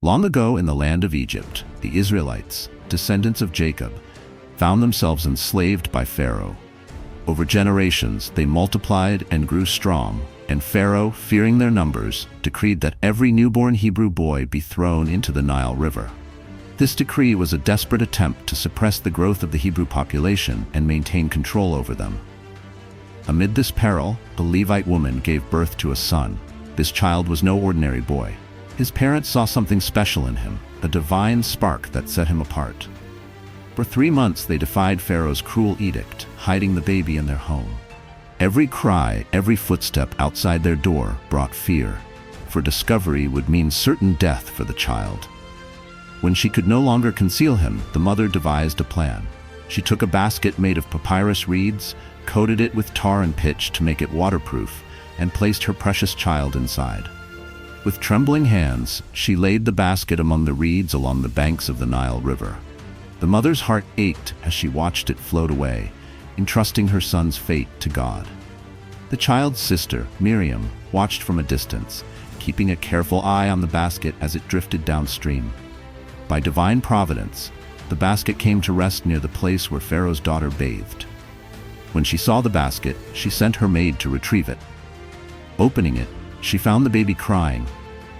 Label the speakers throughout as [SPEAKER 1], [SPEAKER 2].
[SPEAKER 1] Long ago in the land of Egypt, the Israelites, descendants of Jacob, found themselves enslaved by Pharaoh. Over generations, they multiplied and grew strong, and Pharaoh, fearing their numbers, decreed that every newborn Hebrew boy be thrown into the Nile River. This decree was a desperate attempt to suppress the growth of the Hebrew population and maintain control over them. Amid this peril, the Levite woman gave birth to a son. This child was no ordinary boy. His parents saw something special in him, a divine spark that set him apart. For 3 months they defied Pharaoh's cruel edict, hiding the baby in their home. Every cry, every footstep outside their door brought fear, for discovery would mean certain death for the child. When she could no longer conceal him, the mother devised a plan. She took a basket made of papyrus reeds, coated it with tar and pitch to make it waterproof, and placed her precious child inside. With trembling hands, she laid the basket among the reeds along the banks of the Nile River. The mother's heart ached as she watched it float away, entrusting her son's fate to God. The child's sister, Miriam, watched from a distance, keeping a careful eye on the basket as it drifted downstream. By divine providence, the basket came to rest near the place where Pharaoh's daughter bathed. When she saw the basket, she sent her maid to retrieve it. Opening it, she found the baby crying,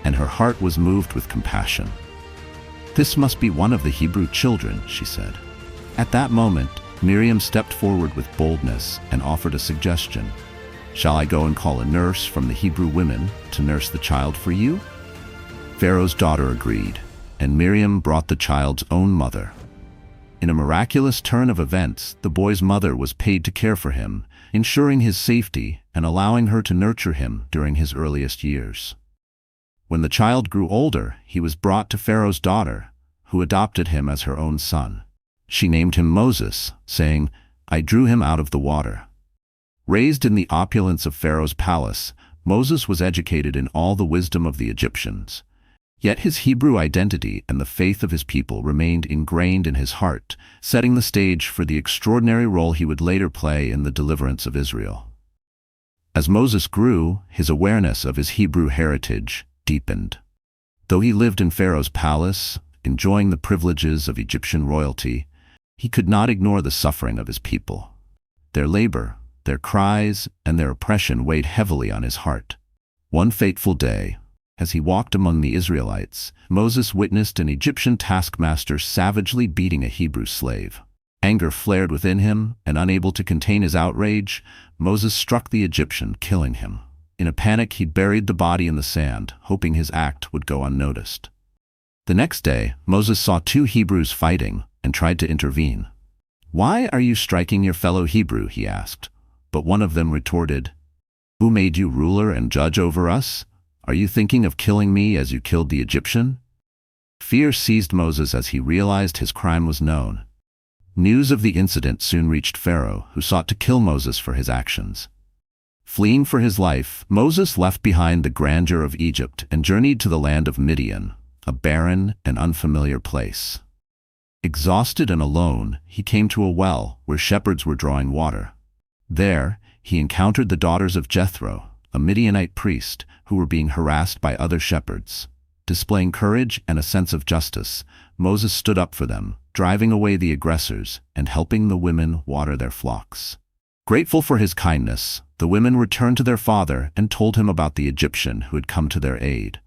[SPEAKER 1] and her heart was moved with compassion. "This must be one of the Hebrew children," she said. At that moment, Miriam stepped forward with boldness and offered a suggestion. "Shall I go and call a nurse from the Hebrew women to nurse the child for you?" Pharaoh's daughter agreed, and Miriam brought the child's own mother. In a miraculous turn of events, the boy's mother was paid to care for him, ensuring his safety and allowing her to nurture him during his earliest years. When the child grew older, he was brought to Pharaoh's daughter, who adopted him as her own son. She named him Moses, saying, "I drew him out of the water." Raised in the opulence of Pharaoh's palace, Moses was educated in all the wisdom of the Egyptians. Yet his Hebrew identity and the faith of his people remained ingrained in his heart, setting the stage for the extraordinary role he would later play in the deliverance of Israel. As Moses grew, his awareness of his Hebrew heritage deepened. Though he lived in Pharaoh's palace, enjoying the privileges of Egyptian royalty, he could not ignore the suffering of his people. Their labor, their cries, and their oppression weighed heavily on his heart. One fateful day, as he walked among the Israelites, Moses witnessed an Egyptian taskmaster savagely beating a Hebrew slave. Anger flared within him, and unable to contain his outrage, Moses struck the Egyptian, killing him. In a panic, he buried the body in the sand, hoping his act would go unnoticed. The next day, Moses saw 2 Hebrews fighting and tried to intervene. "Why are you striking your fellow Hebrew?" he asked. But one of them retorted, "Who made you ruler and judge over us? Are you thinking of killing me as you killed the Egyptian?" Fear seized Moses as he realized his crime was known. News of the incident soon reached Pharaoh, who sought to kill Moses for his actions. Fleeing for his life, Moses left behind the grandeur of Egypt and journeyed to the land of Midian, a barren and unfamiliar place. Exhausted and alone, he came to a well where shepherds were drawing water. There, he encountered the daughters of Jethro, a Midianite priest, who were being harassed by other shepherds. Displaying courage and a sense of justice, Moses stood up for them, driving away the aggressors and helping the women water their flocks. Grateful for his kindness, the women returned to their father and told him about the Egyptian who had come to their aid.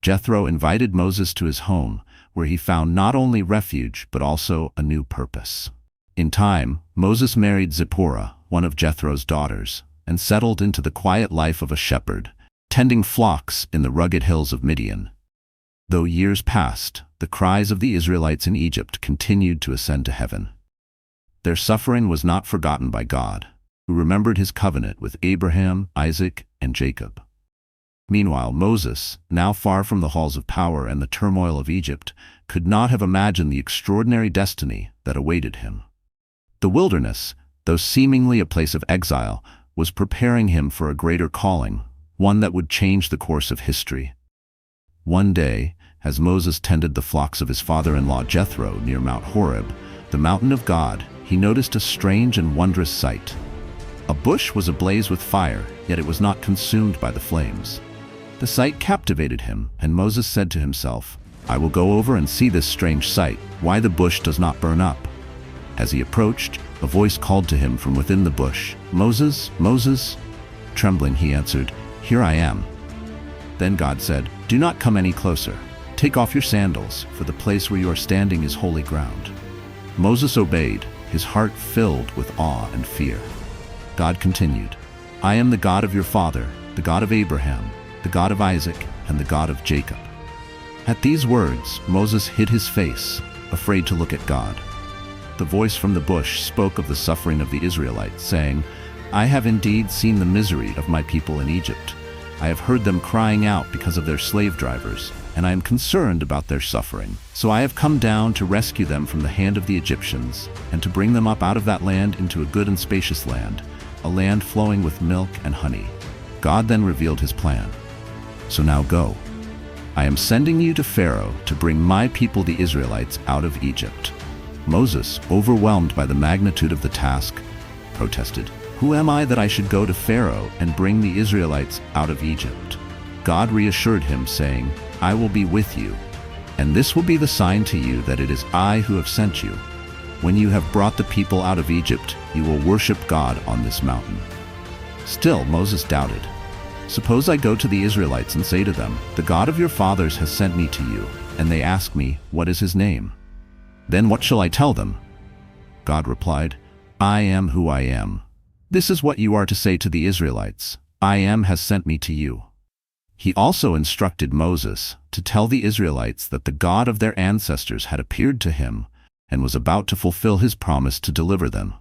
[SPEAKER 1] Jethro invited Moses to his home, where he found not only refuge but also a new purpose. In time, Moses married Zipporah, one of Jethro's daughters, and settled into the quiet life of a shepherd, tending flocks in the rugged hills of Midian. Though years passed, the cries of the Israelites in Egypt continued to ascend to heaven. Their suffering was not forgotten by God, who remembered his covenant with Abraham, Isaac, and Jacob. Meanwhile, Moses, now far from the halls of power and the turmoil of Egypt, could not have imagined the extraordinary destiny that awaited him. The wilderness, though seemingly a place of exile, was preparing him for a greater calling, one that would change the course of history. One day, as Moses tended the flocks of his father-in-law Jethro near Mount Horeb, the mountain of God, he noticed a strange and wondrous sight. A bush was ablaze with fire, yet it was not consumed by the flames. The sight captivated him, and Moses said to himself, I will go over and see this strange sight, why the bush does not burn up." As he approached, a voice called to him from within the bush, "Moses, Moses." Trembling, he answered, "Here I am." Then God said, "Do not come any closer. Take off your sandals, for the place where you are standing is holy ground." Moses obeyed, his heart filled with awe and fear. God continued, "I am the God of your father, the God of Abraham, the God of Isaac, and the God of Jacob." At these words, Moses hid his face, afraid to look at God. The voice from the bush spoke of the suffering of the Israelites, saying, "I have indeed seen the misery of my people in Egypt. I have heard them crying out because of their slave drivers, and I am concerned about their suffering. So I have come down to rescue them from the hand of the Egyptians, and to bring them up out of that land into a good and spacious land, a land flowing with milk and honey." God then revealed his plan. "So now go. I am sending you to Pharaoh to bring my people the Israelites out of Egypt." Moses, overwhelmed by the magnitude of the task, protested, "Who am I that I should go to Pharaoh and bring the Israelites out of Egypt?" God reassured him, saying, "I will be with you, and this will be the sign to you that it is I who have sent you. When you have brought the people out of Egypt, you will worship God on this mountain." Still, Moses doubted. "Suppose I go to the Israelites and say to them, 'The God of your fathers has sent me to you,' and they ask me, 'What is his name?' Then what shall I tell them?" God replied, "I am who I am. This is what you are to say to the Israelites, 'I am has sent me to you.'" He also instructed Moses to tell the Israelites that the God of their ancestors had appeared to him and was about to fulfill his promise to deliver them.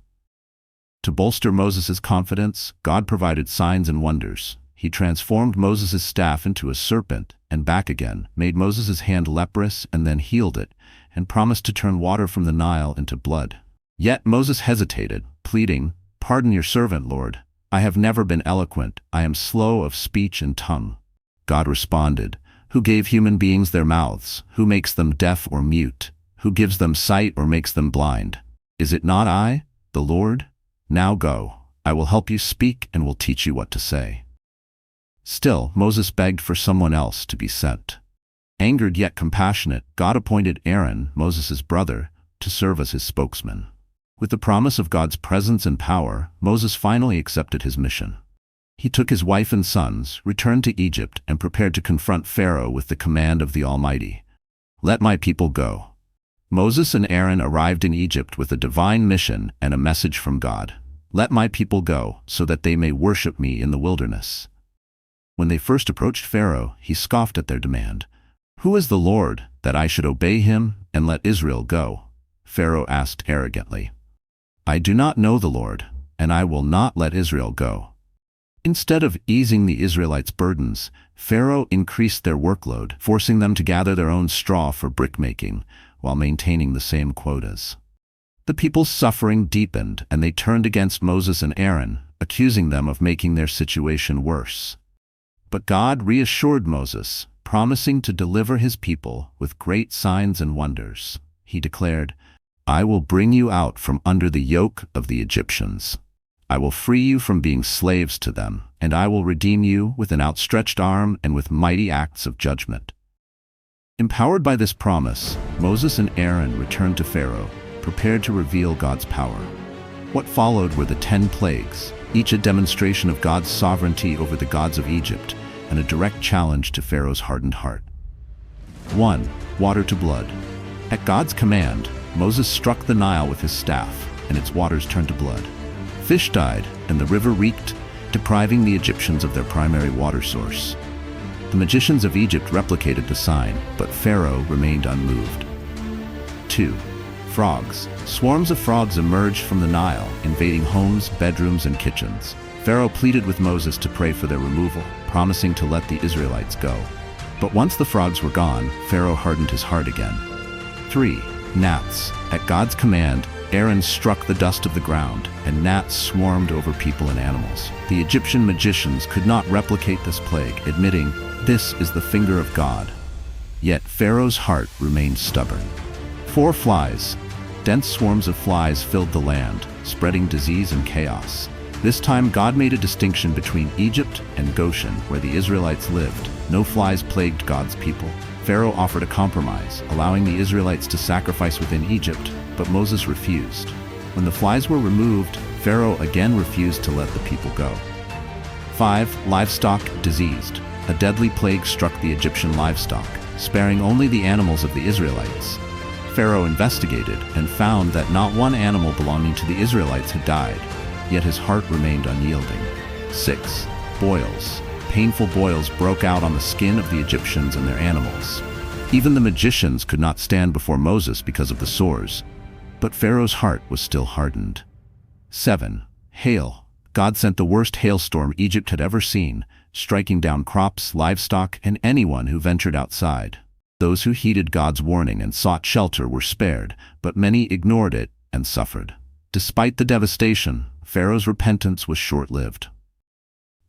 [SPEAKER 1] To bolster Moses' confidence, God provided signs and wonders. He transformed Moses' staff into a serpent and back again, made Moses' hand leprous and then healed it, and promised to turn water from the Nile into blood. Yet Moses hesitated, pleading, "Pardon your servant, Lord. I have never been eloquent. I am slow of speech and tongue." God responded, "Who gave human beings their mouths? Who makes them deaf or mute? Who gives them sight or makes them blind? Is it not I, the Lord? Now go. I will help you speak and will teach you what to say." Still, Moses begged for someone else to be sent. Angered yet compassionate, God appointed Aaron, Moses' brother, to serve as his spokesman. With the promise of God's presence and power, Moses finally accepted his mission. He took his wife and sons, returned to Egypt, and prepared to confront Pharaoh with the command of the Almighty. "Let my people go." Moses and Aaron arrived in Egypt with a divine mission and a message from God. "Let my people go, so that they may worship me in the wilderness." When they first approached Pharaoh, he scoffed at their demand. "Who is the Lord, that I should obey him and let Israel go?" Pharaoh asked arrogantly. "I do not know the Lord, and I will not let Israel go." Instead of easing the Israelites' burdens, Pharaoh increased their workload, forcing them to gather their own straw for brickmaking, while maintaining the same quotas. The people's suffering deepened, and they turned against Moses and Aaron, accusing them of making their situation worse. But God reassured Moses, promising to deliver his people with great signs and wonders. He declared, "I will bring you out from under the yoke of the Egyptians. I will free you from being slaves to them, and I will redeem you with an outstretched arm and with mighty acts of judgment." Empowered by this promise, Moses and Aaron returned to Pharaoh, prepared to reveal God's power. What followed were the 10 plagues, each a demonstration of God's sovereignty over the gods of Egypt, and a direct challenge to Pharaoh's hardened heart. 1. Water to blood. At God's command, Moses struck the Nile with his staff, and its waters turned to blood. Fish died, and the river reeked, depriving the Egyptians of their primary water source. The magicians of Egypt replicated the sign, but Pharaoh remained unmoved. 2. Frogs. Swarms of frogs emerged from the Nile, invading homes, bedrooms, and kitchens. Pharaoh pleaded with Moses to pray for their removal, promising to let the Israelites go. But once the frogs were gone, Pharaoh hardened his heart again. 3. Gnats. At God's command, Aaron struck the dust of the ground, and gnats swarmed over people and animals. The Egyptian magicians could not replicate this plague, admitting, "This is the finger of God." Yet Pharaoh's heart remained stubborn. 4. Flies. Dense swarms of flies filled the land, spreading disease and chaos. This time God made a distinction between Egypt and Goshen, where the Israelites lived. No flies plagued God's people. Pharaoh offered a compromise, allowing the Israelites to sacrifice within Egypt, but Moses refused. When the flies were removed, Pharaoh again refused to let the people go. 5. Livestock diseased. A deadly plague struck the Egyptian livestock, sparing only the animals of the Israelites. Pharaoh investigated and found that not one animal belonging to the Israelites had died, yet his heart remained unyielding. 6. Boils. Painful boils broke out on the skin of the Egyptians and their animals. Even the magicians could not stand before Moses because of the sores, but Pharaoh's heart was still hardened. 7. Hail. God sent the worst hailstorm Egypt had ever seen, striking down crops, livestock, and anyone who ventured outside. Those who heeded God's warning and sought shelter were spared, but many ignored it and suffered. Despite the devastation, Pharaoh's repentance was short-lived.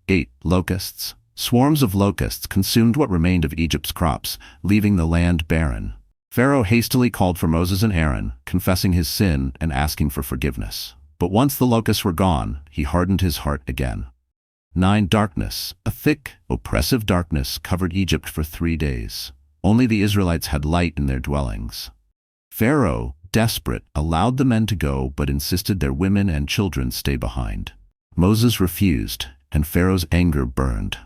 [SPEAKER 1] 8. Locusts. Swarms of locusts consumed what remained of Egypt's crops, leaving the land barren. Pharaoh hastily called for Moses and Aaron, confessing his sin and asking for forgiveness. But once the locusts were gone, he hardened his heart again. 9. Darkness. A thick, oppressive darkness covered Egypt for 3 days. Only the Israelites had light in their dwellings. Pharaoh, desperate, allowed the men to go but insisted their women and children stay behind. Moses refused, and Pharaoh's anger burned.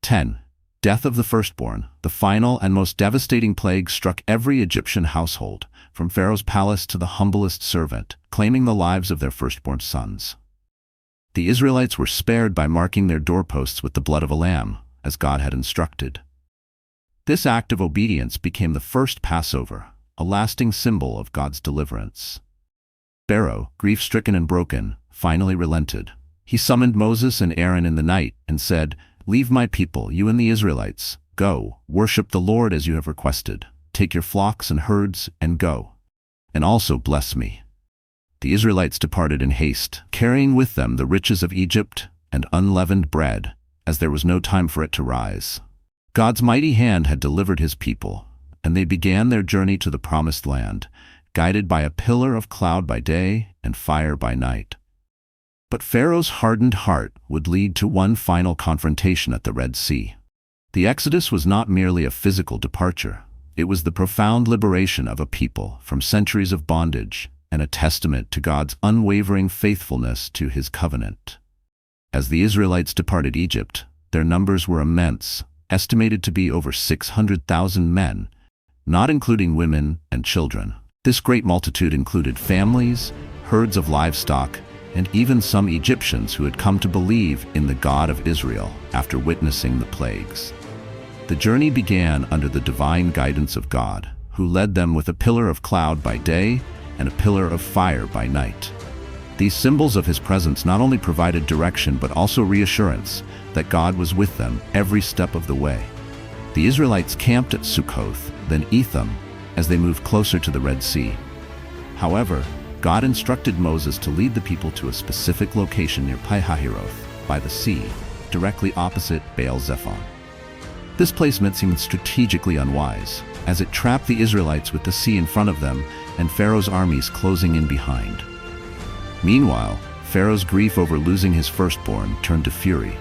[SPEAKER 1] 10. Death of the firstborn. The final and most devastating plague struck every Egyptian household, from Pharaoh's palace to the humblest servant, claiming the lives of their firstborn sons. The Israelites were spared by marking their doorposts with the blood of a lamb, as God had instructed. This act of obedience became the first Passover, a lasting symbol of God's deliverance. Pharaoh, grief-stricken and broken, finally relented. He summoned Moses and Aaron in the night and said, "Leave my people, you and the Israelites. Go, worship the Lord as you have requested. Take your flocks and herds and go. And also bless me." The Israelites departed in haste, carrying with them the riches of Egypt and unleavened bread, as there was no time for it to rise. God's mighty hand had delivered his people, and they began their journey to the promised land, guided by a pillar of cloud by day and fire by night. But Pharaoh's hardened heart would lead to one final confrontation at the Red Sea. The Exodus was not merely a physical departure. It was the profound liberation of a people from centuries of bondage and a testament to God's unwavering faithfulness to his covenant. As the Israelites departed Egypt, their numbers were immense, estimated to be over 600,000 men, not including women and children. This great multitude included families, herds of livestock, and even some Egyptians who had come to believe in the God of Israel after witnessing the plagues. The journey began under the divine guidance of God, who led them with a pillar of cloud by day and a pillar of fire by night. These symbols of his presence not only provided direction but also reassurance that God was with them every step of the way. The Israelites camped at Sukkoth, then Etham, as they moved closer to the Red Sea. However, God instructed Moses to lead the people to a specific location near Pi-Hahiroth, by the sea, directly opposite Baal-Zephon. This placement seemed strategically unwise, as it trapped the Israelites with the sea in front of them and Pharaoh's armies closing in behind. Meanwhile, Pharaoh's grief over losing his firstborn turned to fury.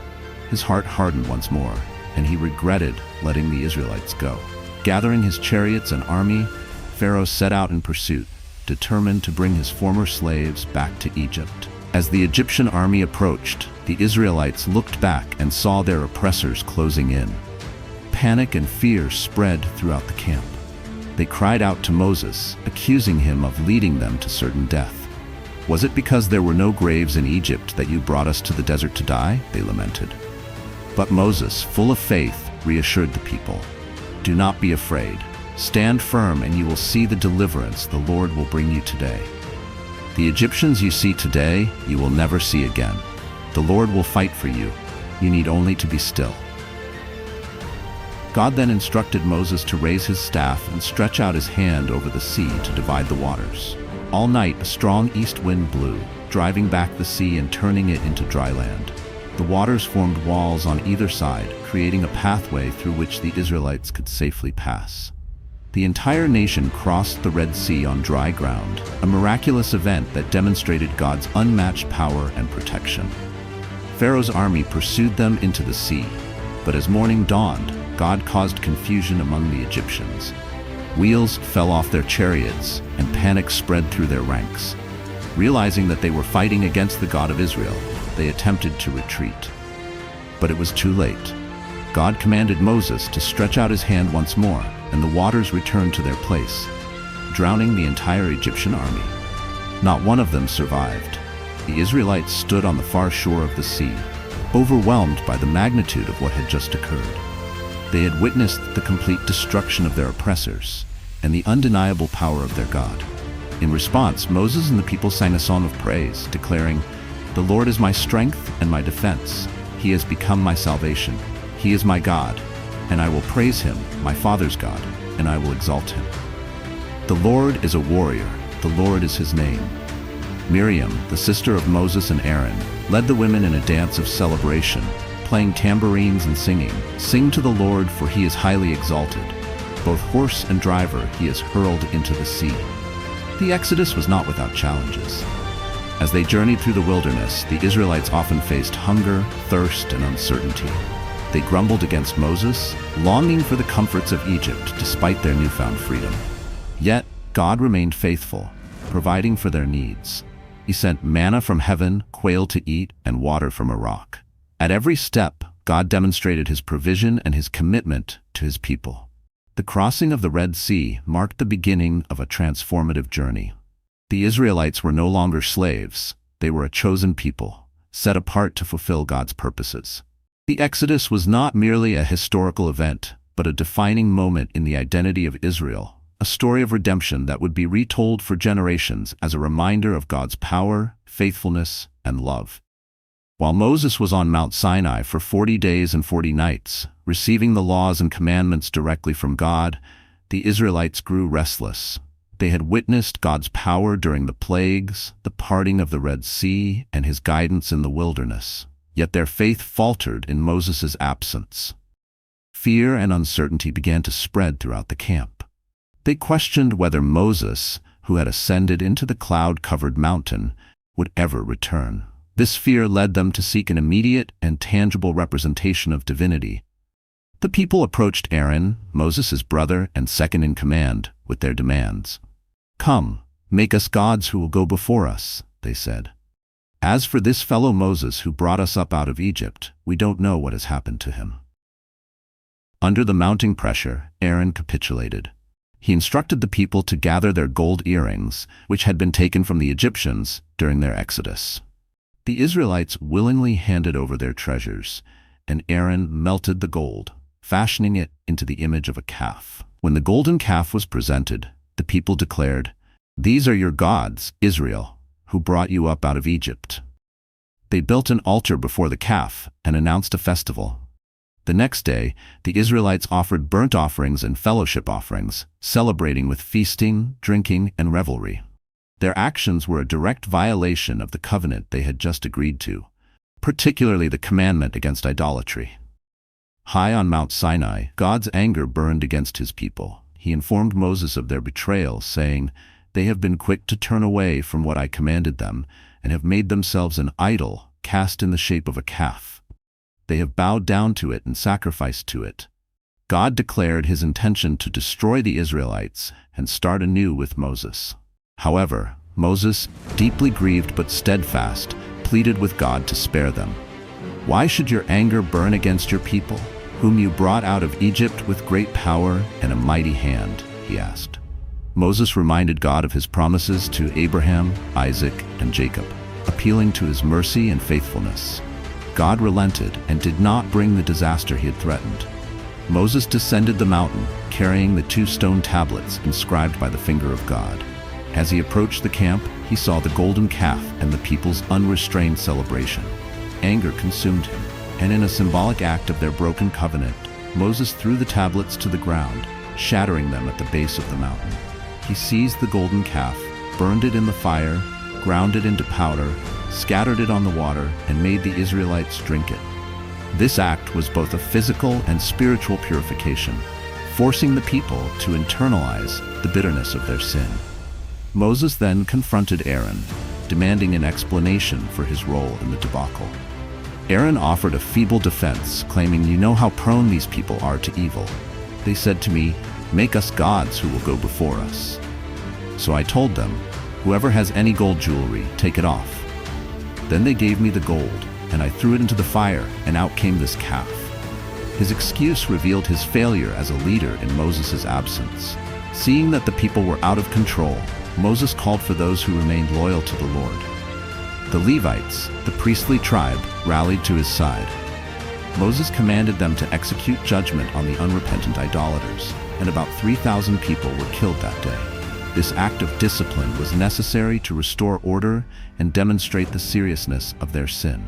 [SPEAKER 1] His heart hardened once more, and he regretted letting the Israelites go. Gathering his chariots and army, Pharaoh set out in pursuit, determined to bring his former slaves back to Egypt. As the Egyptian army approached, the Israelites looked back and saw their oppressors closing in. Panic and fear spread throughout the camp. They cried out to Moses, accusing him of leading them to certain death. "Was it because there were no graves in Egypt that you brought us to the desert to die?" they lamented. But Moses, full of faith, reassured the people. "Do not be afraid. Stand firm and you will see the deliverance the Lord will bring you today. The Egyptians you see today, you will never see again. The Lord will fight for you. You need only to be still." God then instructed Moses to raise his staff and stretch out his hand over the sea to divide the waters. All night a strong east wind blew, driving back the sea and turning it into dry land. The waters formed walls on either side, creating a pathway through which the Israelites could safely pass. The entire nation crossed the Red Sea on dry ground, a miraculous event that demonstrated God's unmatched power and protection. Pharaoh's army pursued them into the sea, but as morning dawned, God caused confusion among the Egyptians. Wheels fell off their chariots, and panic spread through their ranks. Realizing that they were fighting against the God of Israel, they attempted to retreat. But it was too late. God commanded Moses to stretch out his hand once more, and the waters returned to their place, drowning the entire Egyptian army. Not one of them survived. The Israelites stood on the far shore of the sea, overwhelmed by the magnitude of what had just occurred. They had witnessed the complete destruction of their oppressors and the undeniable power of their God. In response, Moses and the people sang a song of praise, declaring, "The Lord is my strength and my defense. He has become my salvation. He is my God, and I will praise him, my father's God, and I will exalt him. The Lord is a warrior. The Lord is his name." Miriam, the sister of Moses and Aaron, led the women in a dance of celebration, playing tambourines and singing, "Sing to the Lord, for he is highly exalted. Both horse and driver he has hurled into the sea." The Exodus was not without challenges. As they journeyed through the wilderness, the Israelites often faced hunger, thirst, and uncertainty. They grumbled against Moses, longing for the comforts of Egypt despite their newfound freedom. Yet, God remained faithful, providing for their needs. He sent manna from heaven, quail to eat, and water from a rock. At every step, God demonstrated his provision and his commitment to his people. The crossing of the Red Sea marked the beginning of a transformative journey. The Israelites were no longer slaves. They were a chosen people, set apart to fulfill God's purposes. The Exodus was not merely a historical event, but a defining moment in the identity of Israel, a story of redemption that would be retold for generations as a reminder of God's power, faithfulness, and love. While Moses was on Mount Sinai for 40 days and 40 nights, receiving the laws and commandments directly from God, the Israelites grew restless. They had witnessed God's power during the plagues, the parting of the Red Sea, and his guidance in the wilderness. Yet their faith faltered in Moses' absence. Fear and uncertainty began to spread throughout the camp. They questioned whether Moses, who had ascended into the cloud-covered mountain, would ever return. This fear led them to seek an immediate and tangible representation of divinity. The people approached Aaron, Moses' brother and second in command, with their demands. "Come, make us gods who will go before us," they said. "As for this fellow Moses who brought us up out of Egypt, we don't know what has happened to him." Under the mounting pressure, Aaron capitulated. He instructed the people to gather their gold earrings, which had been taken from the Egyptians during their exodus. The Israelites willingly handed over their treasures, and Aaron melted the gold, fashioning it into the image of a calf. When the golden calf was presented, the people declared, "These are your gods, Israel, who brought you up out of Egypt." They built an altar before the calf and announced a festival. The next day, the Israelites offered burnt offerings and fellowship offerings, celebrating with feasting, drinking, and revelry. Their actions were a direct violation of the covenant they had just agreed to, particularly the commandment against idolatry. High on Mount Sinai, God's anger burned against his people. He informed Moses of their betrayal, saying, "They have been quick to turn away from what I commanded them, and have made themselves an idol cast in the shape of a calf. They have bowed down to it and sacrificed to it." God declared his intention to destroy the Israelites and start anew with Moses. However, Moses, deeply grieved but steadfast, pleaded with God to spare them. "Why should your anger burn against your people, whom you brought out of Egypt with great power and a mighty hand?" he asked. Moses reminded God of his promises to Abraham, Isaac, and Jacob, appealing to his mercy and faithfulness. God relented and did not bring the disaster he had threatened. Moses descended the mountain, carrying the 2 stone tablets inscribed by the finger of God. As he approached the camp, he saw the golden calf and the people's unrestrained celebration. Anger consumed him, and in a symbolic act of their broken covenant, Moses threw the tablets to the ground, shattering them at the base of the mountain. He seized the golden calf, burned it in the fire, ground it into powder, scattered it on the water, and made the Israelites drink it. This act was both a physical and spiritual purification, forcing the people to internalize the bitterness of their sin. Moses then confronted Aaron, demanding an explanation for his role in the debacle. Aaron offered a feeble defense, claiming, "You know how prone these people are to evil. They said to me, 'Make us gods who will go before us.' So I told them, 'Whoever has any gold jewelry, take it off.' Then they gave me the gold, and I threw it into the fire, and out came this calf." His excuse revealed his failure as a leader in Moses' absence. Seeing that the people were out of control, Moses called for those who remained loyal to the Lord. The Levites, the priestly tribe, rallied to his side. Moses commanded them to execute judgment on the unrepentant idolaters, and about 3,000 people were killed that day. This act of discipline was necessary to restore order and demonstrate the seriousness of their sin.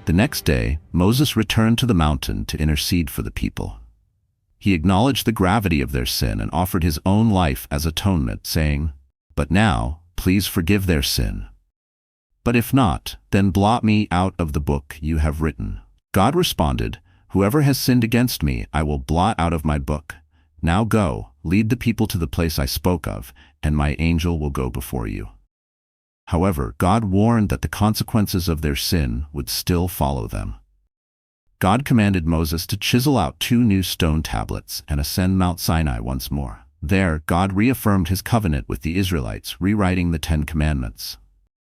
[SPEAKER 1] The next day, Moses returned to the mountain to intercede for the people. He acknowledged the gravity of their sin and offered his own life as atonement, saying, "But now, please forgive their sin. But if not, then blot me out of the book you have written." God responded, "Whoever has sinned against me, I will blot out of my book. Now go, lead the people to the place I spoke of, and my angel will go before you." However, God warned that the consequences of their sin would still follow them. God commanded Moses to chisel out 2 new stone tablets and ascend Mount Sinai once more. There, God reaffirmed his covenant with the Israelites, rewriting the 10 Commandments.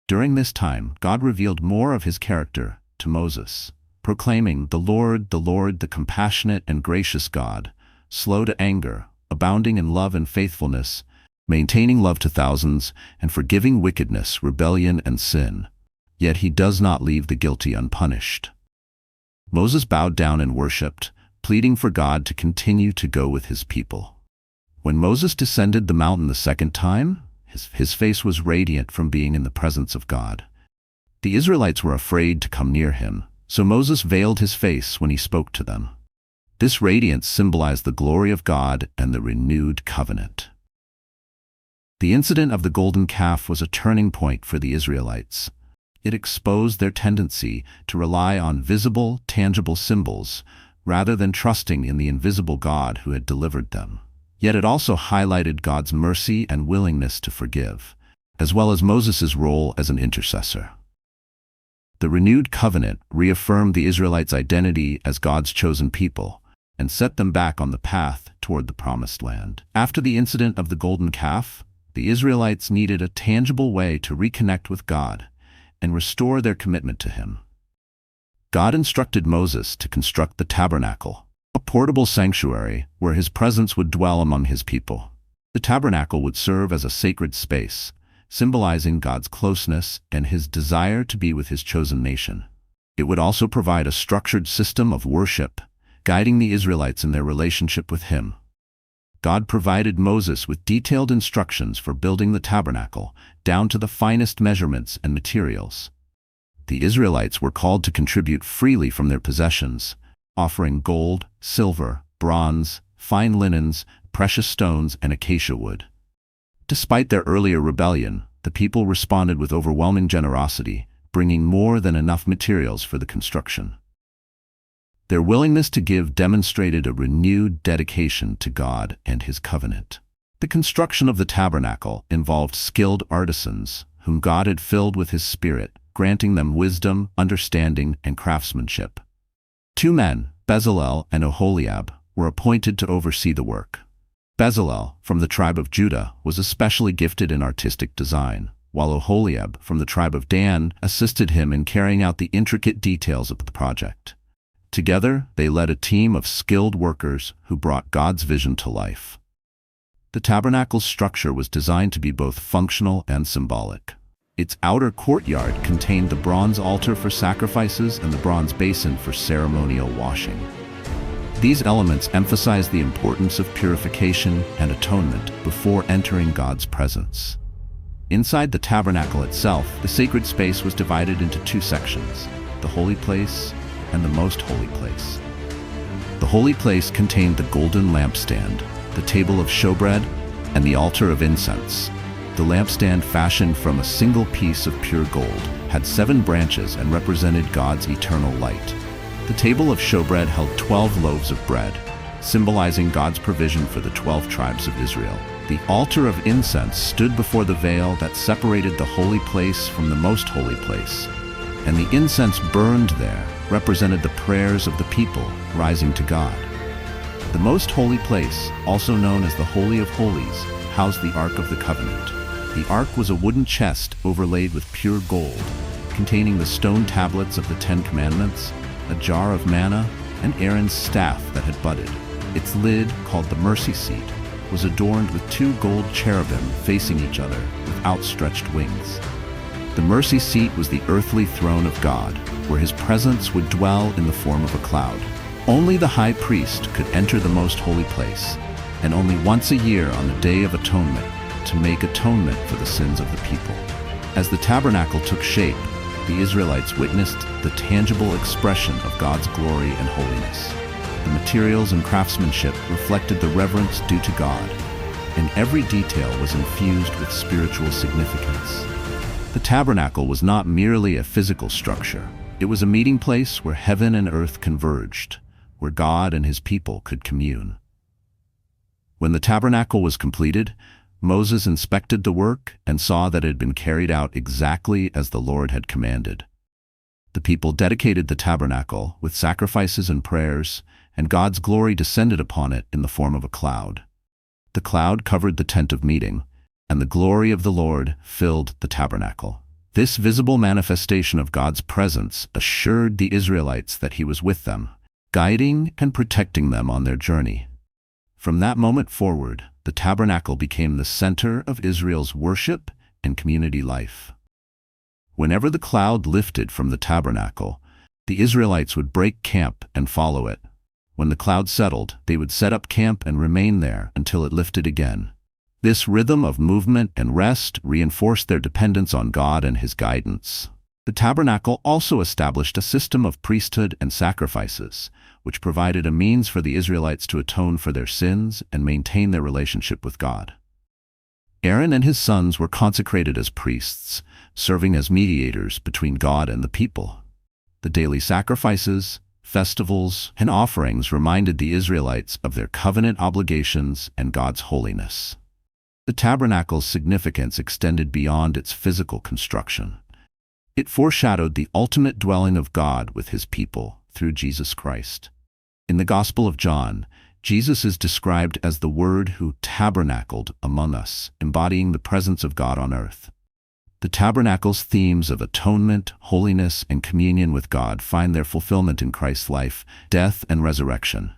[SPEAKER 1] During this time, God revealed more of his character to Moses, proclaiming, the Lord, the compassionate and gracious God, slow to anger, abounding in love and faithfulness, maintaining love to thousands, and forgiving wickedness, rebellion, and sin. Yet he does not leave the guilty unpunished." Moses bowed down and worshipped, pleading for God to continue to go with his people. When Moses descended the mountain the second time, his face was radiant from being in the presence of God. The Israelites were afraid to come near him, so Moses veiled his face when he spoke to them. This radiance symbolized the glory of God and the renewed covenant. The incident of the golden calf was a turning point for the Israelites. It exposed their tendency to rely on visible, tangible symbols rather than trusting in the invisible God who had delivered them. Yet it also highlighted God's mercy and willingness to forgive, as well as Moses' role as an intercessor. The renewed covenant reaffirmed the Israelites' identity as God's chosen people and set them back on the path toward the Promised Land. After the incident of the golden calf, the Israelites needed a tangible way to reconnect with God and restore their commitment to him. God instructed Moses to construct the tabernacle, a portable sanctuary where his presence would dwell among his people. The tabernacle would serve as a sacred space, symbolizing God's closeness and his desire to be with his chosen nation. It would also provide a structured system of worship, guiding the Israelites in their relationship with him. God provided Moses with detailed instructions for building the tabernacle, down to the finest measurements and materials. The Israelites were called to contribute freely from their possessions, offering gold, silver, bronze, fine linens, precious stones, and acacia wood. Despite their earlier rebellion, the people responded with overwhelming generosity, bringing more than enough materials for the construction. Their willingness to give demonstrated a renewed dedication to God and his covenant. The construction of the tabernacle involved skilled artisans, whom God had filled with his Spirit, granting them wisdom, understanding, and craftsmanship. 2 men, Bezalel and Oholiab, were appointed to oversee the work. Bezalel, from the tribe of Judah, was especially gifted in artistic design, while Oholiab, from the tribe of Dan, assisted him in carrying out the intricate details of the project. Together, they led a team of skilled workers who brought God's vision to life. The tabernacle's structure was designed to be both functional and symbolic. Its outer courtyard contained the bronze altar for sacrifices and the bronze basin for ceremonial washing. These elements emphasize the importance of purification and atonement before entering God's presence. Inside the tabernacle itself, the sacred space was divided into 2 sections, the holy place and the most holy place. The holy place contained the golden lampstand, the table of showbread, and the altar of incense. The lampstand, fashioned from a single piece of pure gold, had 7 branches and represented God's eternal light. The table of showbread held 12 loaves of bread, symbolizing God's provision for the 12 tribes of Israel. The altar of incense stood before the veil that separated the holy place from the most holy place. and the incense burned there represented the prayers of the people rising to God. The most holy place, also known as the Holy of Holies, housed the Ark of the Covenant. The Ark was a wooden chest overlaid with pure gold, containing the stone tablets of the Ten Commandments, a jar of manna, and Aaron's staff that had budded. Its lid, called the mercy seat, was adorned with two gold cherubim facing each other with outstretched wings. The mercy seat was the earthly throne of God, where his presence would dwell in the form of a cloud. Only the high priest could enter the most holy place, and only once a year on the Day of Atonement, to make atonement for the sins of the people. As the tabernacle took shape, the Israelites witnessed the tangible expression of God's glory and holiness. The materials and craftsmanship reflected the reverence due to God, and every detail was infused with spiritual significance. The tabernacle was not merely a physical structure. It was a meeting place where heaven and earth converged, where God and his people could commune. When the tabernacle was completed, Moses inspected the work and saw that it had been carried out exactly as the Lord had commanded. The people dedicated the tabernacle with sacrifices and prayers, and God's glory descended upon it in the form of a cloud. The cloud covered the tent of meeting, and the glory of the Lord filled the tabernacle. This visible manifestation of God's presence assured the Israelites that he was with them, guiding and protecting them on their journey. From that moment forward, the tabernacle became the center of Israel's worship and community life. Whenever the cloud lifted from the tabernacle, the Israelites would break camp and follow it. When the cloud settled, they would set up camp and remain there until it lifted again. This rhythm of movement and rest reinforced their dependence on God and his guidance. The tabernacle also established a system of priesthood and sacrifices, which provided a means for the Israelites to atone for their sins and maintain their relationship with God. Aaron and his sons were consecrated as priests, serving as mediators between God and the people. The daily sacrifices, festivals, and offerings reminded the Israelites of their covenant obligations and God's holiness. The tabernacle's significance extended beyond its physical construction. It foreshadowed the ultimate dwelling of God with his people through Jesus Christ. In the Gospel of John, Jesus is described as the Word who tabernacled among us, embodying the presence of God on earth. The tabernacle's themes of atonement, holiness, and communion with God find their fulfillment in Christ's life, death, and resurrection.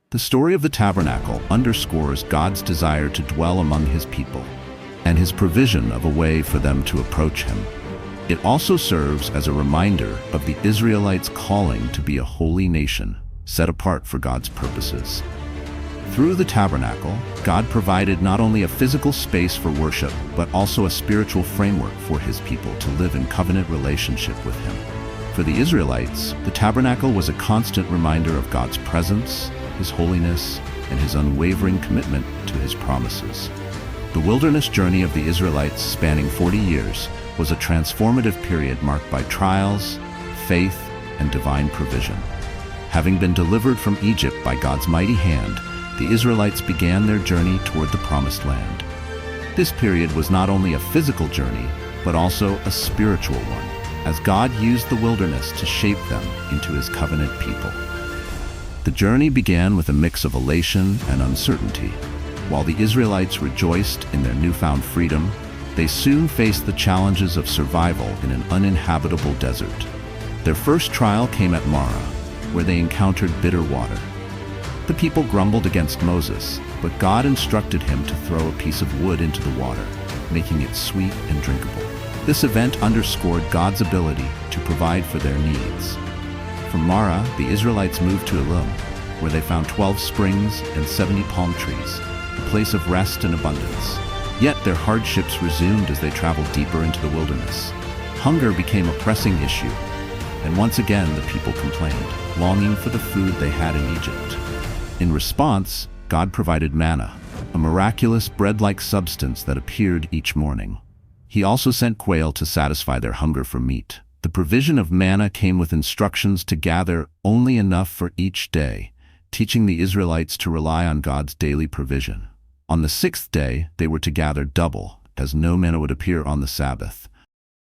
[SPEAKER 1] The story of the tabernacle underscores God's desire to dwell among his people, and his provision of a way for them to approach him. It also serves as a reminder of the Israelites' calling to be a holy nation, set apart for God's purposes. Through the tabernacle, God provided not only a physical space for worship, but also a spiritual framework for his people to live in covenant relationship with him. For the Israelites, the tabernacle was a constant reminder of God's presence, his holiness, and his unwavering commitment to his promises. The wilderness journey of the Israelites, spanning 40 years, was a transformative period marked by trials, faith, and divine provision. Having been delivered from Egypt by God's mighty hand, the Israelites began their journey toward the Promised Land. This period was not only a physical journey, but also a spiritual one, as God used the wilderness to shape them into his covenant people. The journey began with a mix of elation and uncertainty. While the Israelites rejoiced in their newfound freedom, they soon faced the challenges of survival in an uninhabitable desert. Their first trial came at Marah, where they encountered bitter water. The people grumbled against Moses, but God instructed him to throw a piece of wood into the water, making it sweet and drinkable. This event underscored God's ability to provide for their needs. From Marah, the Israelites moved to Elim, where they found 12 springs and 70 palm trees, a place of rest and abundance. Yet their hardships resumed as they traveled deeper into the wilderness. Hunger became a pressing issue, and once again the people complained, longing for the food they had in Egypt. In response, God provided manna, a miraculous bread-like substance that appeared each morning. He also sent quail to satisfy their hunger for meat. The provision of manna came with instructions to gather only enough for each day, teaching the Israelites to rely on God's daily provision. On the 6th day, they were to gather double, as no manna would appear on the Sabbath.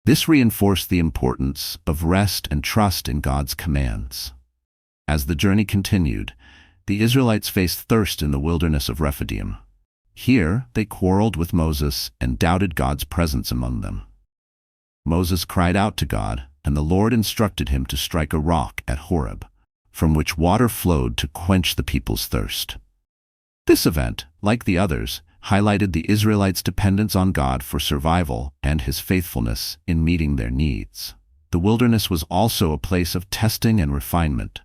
[SPEAKER 1] This reinforced the importance of rest and trust in God's commands. As the journey continued, the Israelites faced thirst in the wilderness of Rephidim. Here, they quarreled with Moses and doubted God's presence among them. Moses cried out to God, and the Lord instructed him to strike a rock at Horeb, from which water flowed to quench the people's thirst. This event, like the others, highlighted the Israelites' dependence on God for survival and His faithfulness in meeting their needs. The wilderness was also a place of testing and refinement.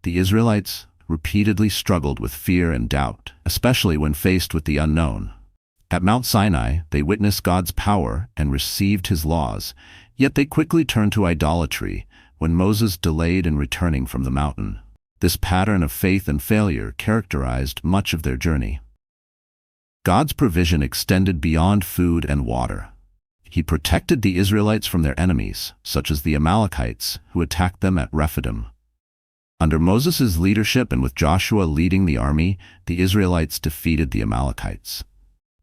[SPEAKER 1] The Israelites repeatedly struggled with fear and doubt, especially when faced with the unknown. At Mount Sinai, they witnessed God's power and received His laws, yet they quickly turned to idolatry when Moses delayed in returning from the mountain. This pattern of faith and failure characterized much of their journey. God's provision extended beyond food and water. He protected the Israelites from their enemies, such as the Amalekites, who attacked them at Rephidim. Under Moses' leadership and with Joshua leading the army, the Israelites defeated the Amalekites.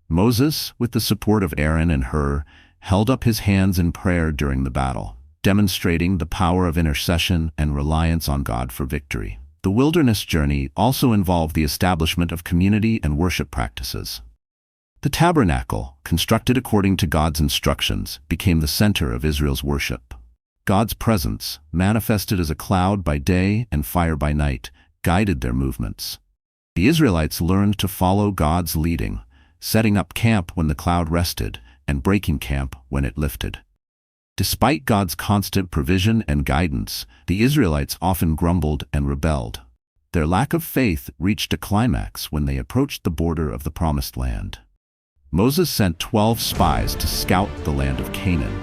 [SPEAKER 1] Moses, with the support of Aaron and Hur, held up his hands in prayer during the battle, demonstrating the power of intercession and reliance on God for victory. The wilderness journey also involved the establishment of community and worship practices. The tabernacle, constructed according to God's instructions, became the center of Israel's worship. God's presence, manifested as a cloud by day and fire by night, guided their movements. The Israelites learned to follow God's leading, setting up camp when the cloud rested and breaking camp when it lifted. Despite God's constant provision and guidance, the Israelites often grumbled and rebelled. Their lack of faith reached a climax when they approached the border of the Promised Land. Moses sent 12 spies to scout the land of Canaan,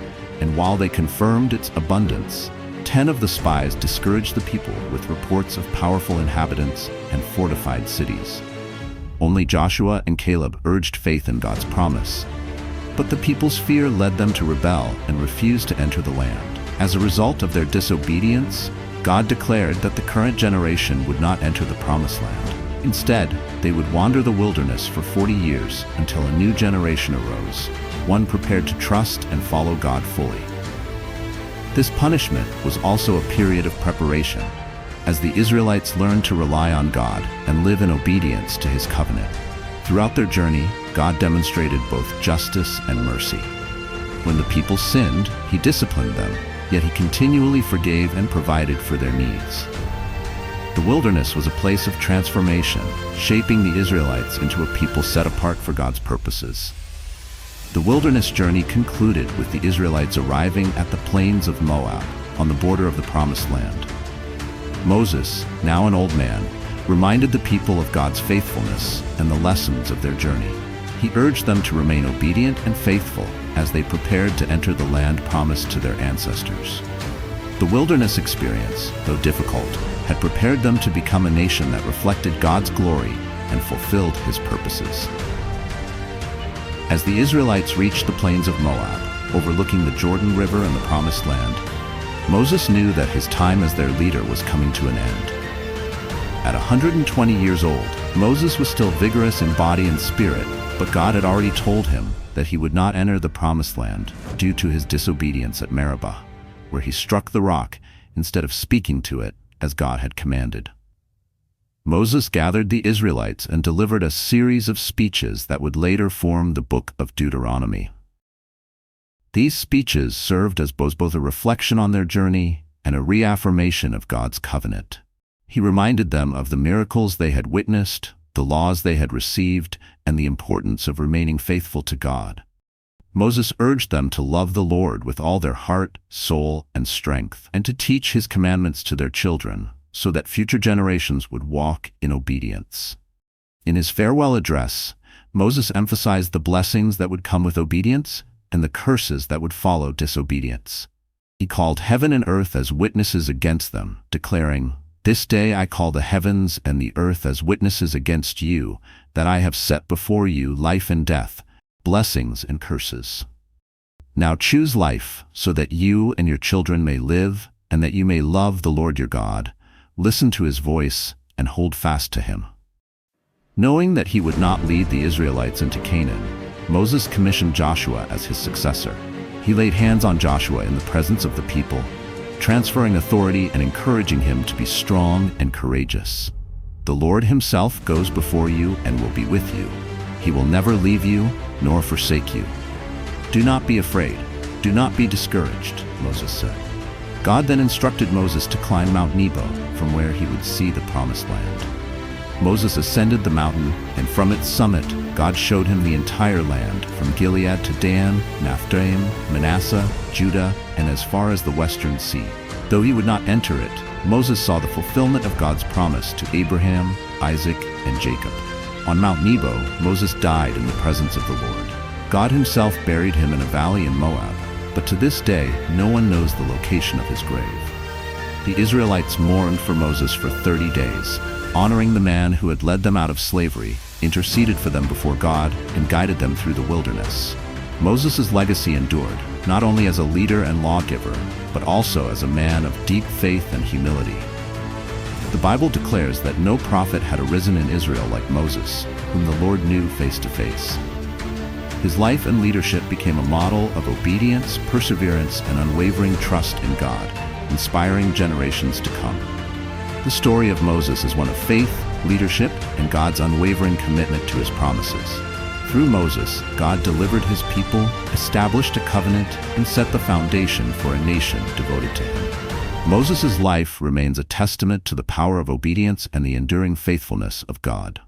[SPEAKER 1] and while they confirmed its abundance, 10 of the spies discouraged the people with reports of powerful inhabitants and fortified cities. Only Joshua and Caleb urged faith in God's promise, but the people's fear led them to rebel and refuse to enter the land. As a result of their disobedience, God declared that the current generation would not enter the Promised Land. Instead, they would wander the wilderness for 40 years until a new generation arose, one prepared to trust and follow God fully. This punishment was also a period of preparation, as the Israelites learned to rely on God and live in obedience to His covenant. Throughout their journey, God demonstrated both justice and mercy. When the people sinned, He disciplined them, yet He continually forgave and provided for their needs. The wilderness was a place of transformation, shaping the Israelites into a people set apart for God's purposes. The wilderness journey concluded with the Israelites arriving at the plains of Moab, on the border of the Promised Land. Moses, now an old man, reminded the people of God's faithfulness and the lessons of their journey. He urged them to remain obedient and faithful as they prepared to enter the land promised to their ancestors. The wilderness experience, though difficult, had prepared them to become a nation that reflected God's glory and fulfilled His purposes. As the Israelites reached the plains of Moab, overlooking the Jordan River and the Promised Land, Moses knew that his time as their leader was coming to an end. At 120 years old, Moses was still vigorous in body and spirit, but God had already told him that he would not enter the Promised Land due to his disobedience at Meribah, where he struck the rock instead of speaking to it as God had commanded. Moses gathered the Israelites and delivered a series of speeches that would later form the book of Deuteronomy. These speeches served as both a reflection on their journey and a reaffirmation of God's covenant. He reminded them of the miracles they had witnessed, the laws they had received, and the importance of remaining faithful to God. Moses urged them to love the Lord with all their heart, soul, and strength, and to teach His commandments to their children, so that future generations would walk in obedience. In his farewell address, Moses emphasized the blessings that would come with obedience and the curses that would follow disobedience. He called heaven and earth as witnesses against them, declaring, "This day I call the heavens and the earth as witnesses against you, that I have set before you life and death, blessings and curses. Now choose life, so that you and your children may live, and that you may love the Lord your God, listen to His voice, and hold fast to Him." Knowing that he would not lead the Israelites into Canaan, Moses commissioned Joshua as his successor. He laid hands on Joshua in the presence of the people, transferring authority and encouraging him to be strong and courageous. The Lord himself goes before you and will be with you. He will never leave you nor forsake you. Do not be afraid. Do not be discouraged, Moses said. God then instructed Moses to climb Mount Nebo, from where he would see the promised land. Moses ascended the mountain, and from its summit, God showed him the entire land, from Gilead to Dan, Naphtali, Manasseh, Judah, and as far as the western sea. Though he would not enter it, Moses saw the fulfillment of God's promise to Abraham, Isaac, and Jacob. On Mount Nebo, Moses died in the presence of the Lord. God himself buried him in a valley in Moab, but to this day no one knows the location of his grave. The Israelites mourned for Moses for 30 days, honoring the man who had led them out of slavery, interceded for them before God, and guided them through the wilderness. Moses' legacy endured, not only as a leader and lawgiver, but also as a man of deep faith and humility. The Bible declares that no prophet had arisen in Israel like Moses, whom the Lord knew face to face. His life and leadership became a model of obedience, perseverance, and unwavering trust in God, inspiring generations to come. The story of Moses is one of faith, leadership, and God's unwavering commitment to his promises. Through Moses, God delivered his people, established a covenant, and set the foundation for a nation devoted to him. Moses' life remains a testament to the power of obedience and the enduring faithfulness of God.